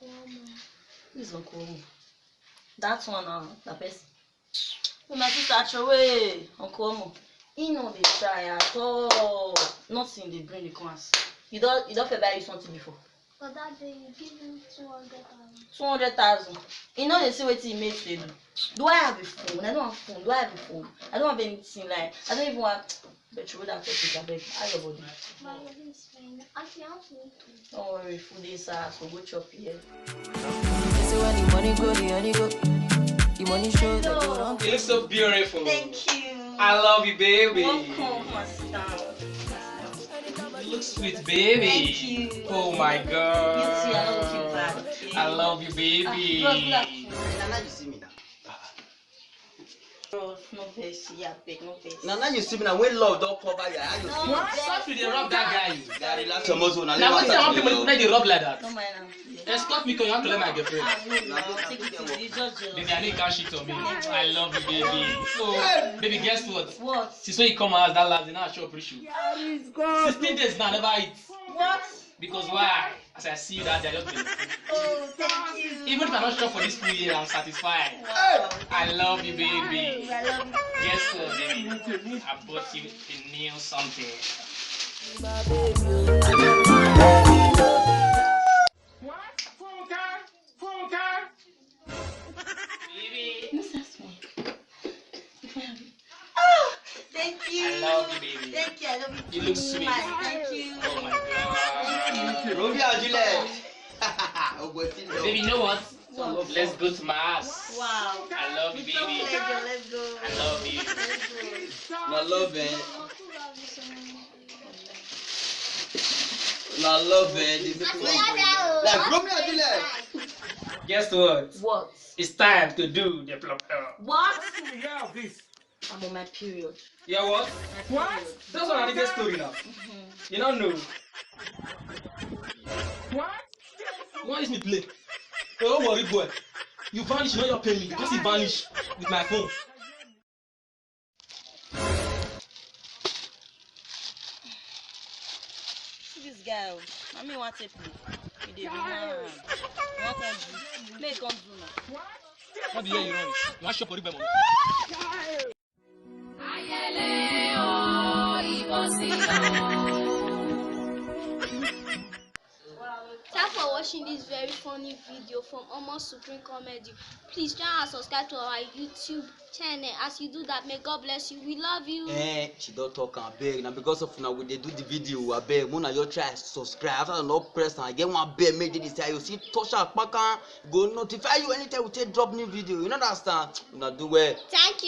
Who is Uncle Omo? That one, that person. When my sister throw away Uncle Omo, he no dey try at all. Nothing dey bring the class. You don't buy you something before. But that day you give him 200,000. 200,000. You know they see what he made they do. Do I have a phone? I don't have a phone. Do I have a phone? I don't have anything like I don't even want. But you would have topic, I beg. How your body? My body is fine. Auntie, I have food too. Don't worry, food is so go chop here. So when the money go, the money go. The money show that you don't. You look so beautiful. Thank you. I love you, baby. Welcome, Master. You look sweet, baby. Thank you. Oh my God. You too, I don't feel bad. Okay? I love you, baby. Nana, you see me now. Bro, no face, yeah, big, no face. Nana, you see me now. When love don't cover you, how you see me? What? Stop with the rub that guy. Guy, relax your muscle. Now what I want people to make the rub like that? No mind now. Escort me because you have to let my girlfriend. No, take it easy. You just jealous. Baby, I know you can't shit on me. I love you, baby. So, baby, guess what? What? Since when you come out that last day, now I show appreciate you. 16 days now, never eat. What? Because why? As I see you that day, I just been. Oh, thank you. Even if I'm not shop for this full year, I'm satisfied. Wow. I love you, baby. I love you. Guess what, baby? I bought you a new something. What? Funka? Baby. Who's that one? Oh, thank you. I love you, baby. Thank you. I love you. You look sweet. Thank you. Oh my God. Romeo and Juliet. Baby, you know what? What? Let's go to my house. Wow. I love you, It's okay, baby. let's go. I love you. My love, man. Uncle love you so much. My love, man. They make me like Romeo and Juliet. Guess what? What? It's time to do the plop. What? Yeah, this. I'm on my period. Yeah, what? What? That's what I need story now. You don't know. What? Why is me play? Hey, don't worry, boy. You vanish, you know you're paying me because you vanish with my phone. See this guy. I mean, what take me? You dey run. What can do? Make come do now. What do you hear you run? You want shop for ribbon? Thanks for watching this very funny video from Almost Supreme Comedy. Please join and subscribe to our YouTube channel. As you do that, may God bless you. We love you. She don't talk and beg. Now because of now when they do the video, I beg. When you try subscribe, after not press and get one bell, make this you see touch our go notify you anytime we take drop new video. You know understand? Now do well. Thank you.